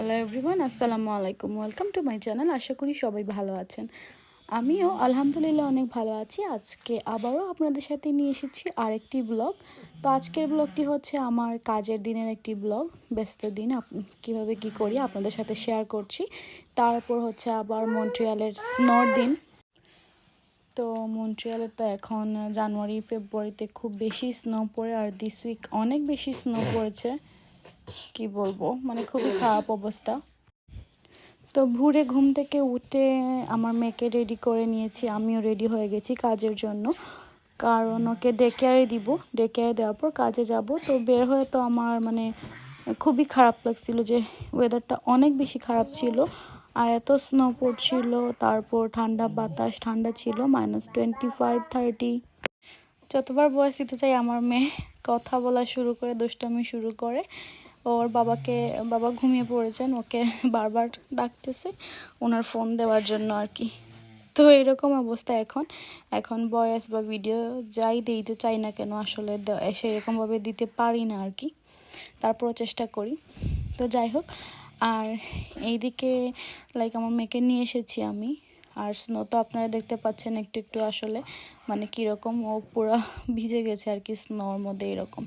Hello everyone, আসসালামু আলাইকুম। Welcome to my channel. আশা করি সবাই ভালো আছেন। আমিও আলহামদুলিল্লাহ অনেক ভালো আছি। আজকে আবারও আপনাদের সাথে নিয়ে এসেছি আরেকটি ব্লগ। তো আজকের ব্লগটি হচ্ছে আমার কাজের দিনের একটি ব্লগ। ব্যস্ত দিন কীভাবে কী করি আপনাদের সাথে শেয়ার করছি। তারপর হচ্ছে আবার মন্ট্রিয়ালের স্নোর দিন। তো মন্ট্রিয়ালে তো এখন জানুয়ারি ফেব্রুয়ারিতে খুব বেশি স্নো পড়ে, আর দিস উইক অনেক বেশি স্নো পড়েছে। কি বলবো, মানে খুবই খারাপ অবস্থা। তো ভোরে ঘুম থেকে উঠে আমার মেয়েকে রেডি করে নিয়েছি, আমিও রেডি হয়ে গেছি কাজের জন্য, কারণ ওকে ডে কেয়ারে দিব। ডে কেয়ারে দেওয়ার পর কাজে যাব। তো বের হয়ে তো আমার মানে খুবই খারাপ লাগছিল যে ওয়েদারটা অনেক বেশি খারাপ ছিল, আর এত স্নো পড়ছিল, তারপর ঠান্ডা বাতাস, ঠান্ডা ছিল -25-30। যতবার বয়স দিতে চাই আমার মেয়ে কথা বলা শুরু করে, দুষ্টামি শুরু করে। ওর বাবা ঘুমিয়ে পড়েছেন, ওকে বারবার ডাকতেছে ওনার ফোন দেওয়ার জন্য আর কি। তো এরকম অবস্থা এখন ভয়েস বা ভিডিও যাই দিতে চাই না কেন, আসলে সেরকমভাবে দিতে পারি না আর কি। তারপরও চেষ্টা করি। তো যাই হোক, আর এইদিকে আমার মেয়েকে নিয়ে এসেছি আমি। আর স্নো তো আপনারা দেখতে পাচ্ছেন একটু একটু, আসলে মানে কীরকম ও পুরো ভিজে গেছে আর কি স্নোর মধ্যে এরকম।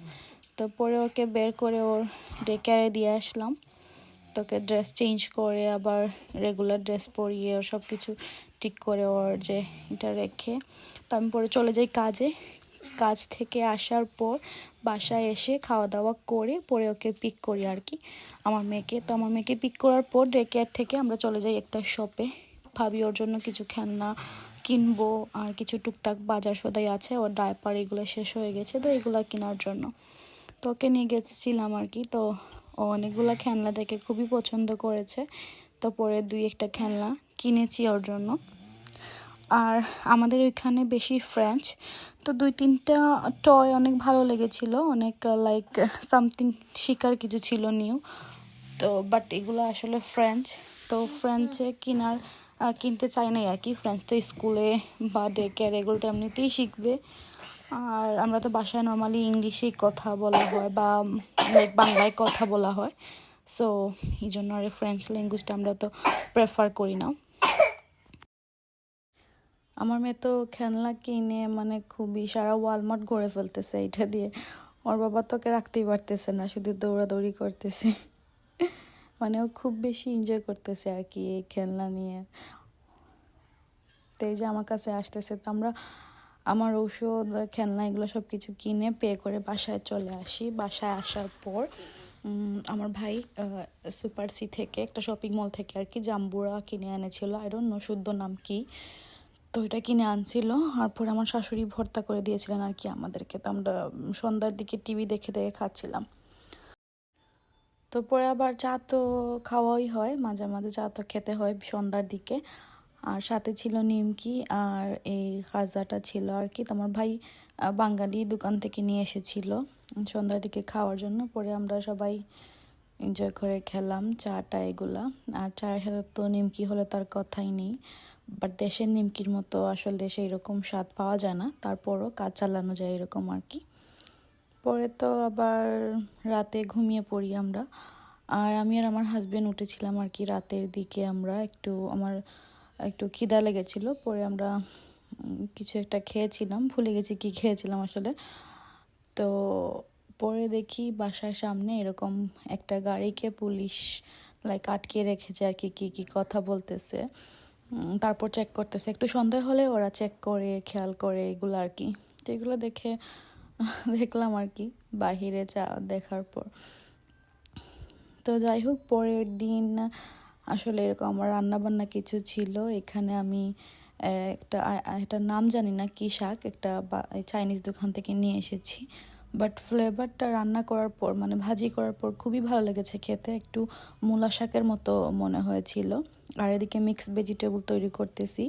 তো পরে ওকে বের করে ওর ডে কেয়ারে দিয়ে আসলাম। তোকে ড্রেস চেঞ্জ করে আবার রেগুলার ড্রেস পরিয়ে ওর সব কিছু ঠিক করে ওর যে এটা রেখে তো আমি পরে চলে যাই কাজে। কাজ থেকে আসার পর বাসায় এসে খাওয়া দাওয়া করে পরে ওকে পিক করি আর কি, আমার মেয়েকে। তো আমার মেয়েকে পিক করার পর ডে কেয়ার থেকে আমরা চলে যাই একটা শপে। ভাবি ওর জন্য কিছু খেলনা কিনবো, আর কিছু টুকটাক বাজার সদাই আছে, ওর ডায়পার এগুলো শেষ হয়ে গেছে, তো এগুলো কেনার জন্য তো ওকে নিয়ে গেছিলাম আর কি। তো ও অনেকগুলো খেলনা দেখে খুবই পছন্দ করেছে, তো পরে 2-1টা খেলনা কিনেছি ওর জন্য। আর আমাদের ওইখানে বেশি ফ্রেঞ্চ, তো 2-3টা টয় অনেক ভালো লেগেছিল, অনেক সামথিং শিকার কিছু ছিল নিউ। তো বাট এগুলো আসলে ফ্রেঞ্চ, তো ফ্রেঞ্চে কিনতে চাই নাই আর কি। ফ্রেঞ্চ তো স্কুলে বা ডে কেয়ার এগুলো তো এমনিতেই শিখবে, আর আমরা তো বাসায় নর্মালি ইংলিশেই কথা বলা হয় বা বাংলায় কথা বলা হয়। সো এই জন্য আর ফ্রেঞ্চ ল্যাঙ্গুয়েজটা আমরা তো প্রেফার করি না। আমার মেয়ে তো খেলনা কিনে মানে খুবই সারা ওয়ালমার্ট ঘুরে ফেলতেছে এটা দিয়ে। ওর বাবা তোকে রাখতেই পারতেছে না, শুধু দৌড়াদৌড়ি করতেছে। মানে ও খুব বেশি এনজয় করতেছে আর কি এই খেলনা নিয়ে। তো এই যে আমার কাছে আসতেছে, তো আমার ঔষধ খেলনা এগুলো সব কিছু কিনে পে করে বাসায় চলে আসি। বাসায় আসার পর আমার ভাই সুপার সি থেকে একটা শপিং মল থেকে আর কি জাম্বুরা কিনে এনেছিল, আই ডোন্ট নো শুদ্ধ নাম কি। তো এটা কিনে আনছিল, আর পরে আমার শাশুড়ি ভর্তা করে দিয়েছিলেন আর কি আমাদেরকে। তো আমরা সন্ধ্যার দিকে টিভি দেখে দেখে খাচ্ছিলাম। তো পরে আবার চা তো খাওয়াই হয়, মাঝে মাঝে চা তো খেতে হয় সন্ধ্যার দিকে। আর সাথে ছিল নিমকি আর এই খাজাটা ছিল আর কি। তোমার ভাই বাঙালি দোকান থেকে নিয়ে এসেছিল সন্ধ্যার দিকে খাওয়ার জন্য। পরে আমরা সবাই এনজয় করে খেলাম চাটা এগুলা। আর চায়ের সাথে তো নিমকি হলে তার কথাই নেই, বাট দেশের নিমকির মতো আসলে সেই রকম স্বাদ পাওয়া যায় না, তারপরও কাজ চালানো যায় এরকম আর কি। পরে তো আবার রাতে ঘুমিয়ে পড়ি আমরা। আর আমি আর আমার হাজবেন্ড উঠেছিলাম আর কি রাতের দিকে। আমার একটু খিদা লেগেছিল, পরে আমরা কিছু একটা খেয়েছিলাম, ভুলে গেছি কি খেয়েছিলাম আসলে। তো পরে দেখি বাসার সামনে এরকম একটা গাড়িকে পুলিশ আটকে রেখেছে আর কি, কি কথা বলতেছে। তারপর চেক করতেছে, একটু সন্দেহ হলে ওরা চেক করে খেয়াল করে এগুলো আর কি। তো এগুলো দেখলাম আর কি বাহিরে দেখার পর। তো যাই হোক, পরের দিন আসলে এরকম আমার রান্নাবান্না কিছু ছিল এখানে। আমি একটা নাম জানি না কি শাক, একটা চাইনিজ দোকান থেকে নিয়ে এসেছি, বাট ফ্লেভারটা রান্না করার পর মানে ভাজি করার পর খুবই ভালো লেগেছে খেতে, একটু মূলা শাকের মতো মনে হয়েছিল। আর এদিকে মিক্সড ভেজিটেবল তৈরি করতেছি,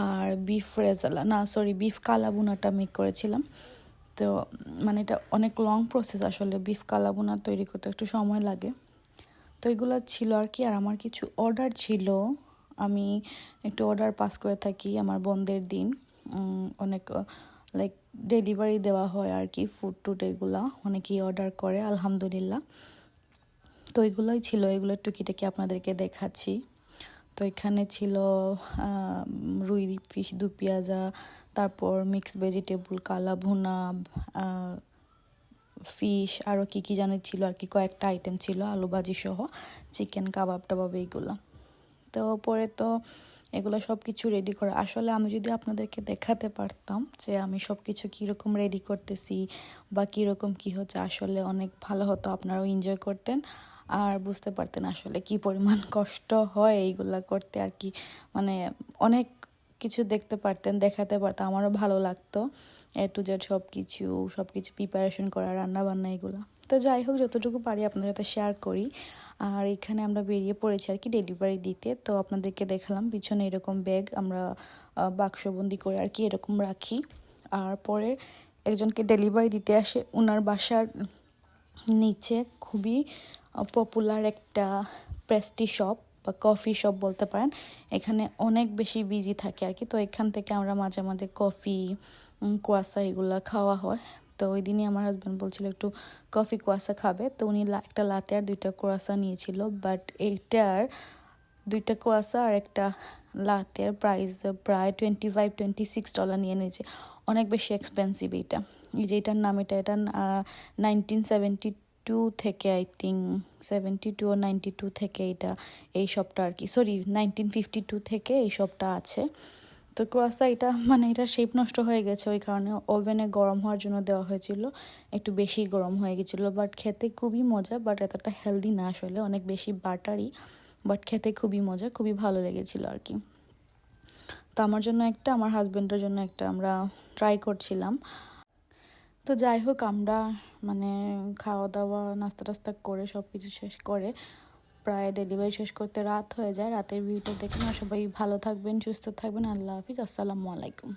আর বিফ কালাবুনাটা মেক করেছিলাম। তো মানে এটা অনেক লং প্রসেস আসলে, বিফ কালাবুনা তৈরি করতে একটু সময় লাগে। তো এগুলো ছিল আর কি। আর আমার কিছু অর্ডার ছিল, আমি একটু অর্ডার পাস করে থাকি আমার বোনদের দিন। অনেক ডেলিভারি দেওয়া হয় আর কি, ফুড টুড এগুলা অনেকেই অর্ডার করে আলহামদুলিল্লাহ। তো এগুলোই ছিল, এগুলোর টুকিটাকি আপনাদেরকে দেখাচ্ছি। তো এখানে ছিল রুই ফিশ দু পেঁয়াজা, তারপর মিক্সড ভেজিটেবল, কালা ভুনা, ফিশ, আরও কী জানি ছিল আর কি, কয়েকটা আইটেম ছিল, আলু ভাজি সহ, চিকেন কাবাব টাবাব এইগুলো। তো পরে তো এগুলো সব কিছু রেডি করা, আসলে আমি যদি আপনাদেরকে দেখাতে পারতাম যে আমি সব কিছু কীরকম রেডি করতেছি বা কীরকম কী হচ্ছে, আসলে অনেক ভালো হতো, আপনারাও এনজয় করতেন আর বুঝতে পারতেন আসলে কি পরিমাণ কষ্ট হয় এইগুলা করতে আর কি। মানে অনেক কিছু দেখতে পারতেন, দেখাতে পারতাম, আমারও ভালো লাগতো এ টু জেড সব কিছু প্রিপারেশন করা, রান্না বান্না এগুলো। তো যাই হোক, যতটুকু পারি আপনাদের সাথে শেয়ার করি। আর এখানে আমরা বেরিয়ে পড়েছি আর কি ডেলিভারি দিতে। তো আপনাদেরকে দেখালাম পিছনে এরকম ব্যাগ আমরা বাক্সবন্দি করে আর কি এরকম রাখি। আর পরে একজনকে ডেলিভারি দিতে আসে, ওনার বাসার নিচে খুবই পপুলার একটা পেস্ট্রি শপ বা কফি শপ বলতে পারেন, এখানে অনেক বেশি বিজি থাকে আর কি। তো এখান থেকে আমরা মাঝে মাঝে কফি, কুয়াশা এগুলো খাওয়া হয়। তো ওই দিনই আমার হাজব্যান্ড বলছিল একটু কফি কুয়াশা খাবে, তো উনি একটা লাতে আর 2টা কুয়াশা নিয়েছিল। বাট এইটার 2টা কুয়াশা আর একটা লাতের প্রাইস প্রায় $25-26 নিয়ে নিয়েছে, অনেক বেশি এক্সপেন্সিভ এইটা। এই যে এটার নাম, এটা 1972 থেকে, আই থিঙ্ক 72 ও 92 থেকে এটা, এই শপটা আর কি, সরি 1952 থেকে এই শপটা আছে। তো ক্রোয়াসা এটা মানে এটা শেপ নষ্ট হয়ে গেছে, ওই কারণে ওভেনে গরম হওয়ার জন্য দেওয়া হয়েছিল, একটু বেশি গরম হয়ে গেছিলো। বাট খেতে খুবই মজা, বাট এতটা হেলদি না আসলে, অনেক বেশি বাটারি, বাট খেতে খুবই মজা, খুবই ভালো লেগেছিলো আর কি। তো আমার জন্য একটা, আমার হাজব্যান্ডের জন্য একটা আমরা ট্রাই করছিলাম। তো যাই হোক, আমরা মানে খাওয়া দাওয়া নাস্তা টাস্তা করে সব কিছু শেষ করে প্রায় ডেলিভারি শেষ করতে রাত হয়ে যায়। রাতের ভিউটা দেখুন। সবাই ভালো থাকবেন, সুস্থ থাকবেন। আল্লাহ হাফিজ, আসসালামু আলাইকুম।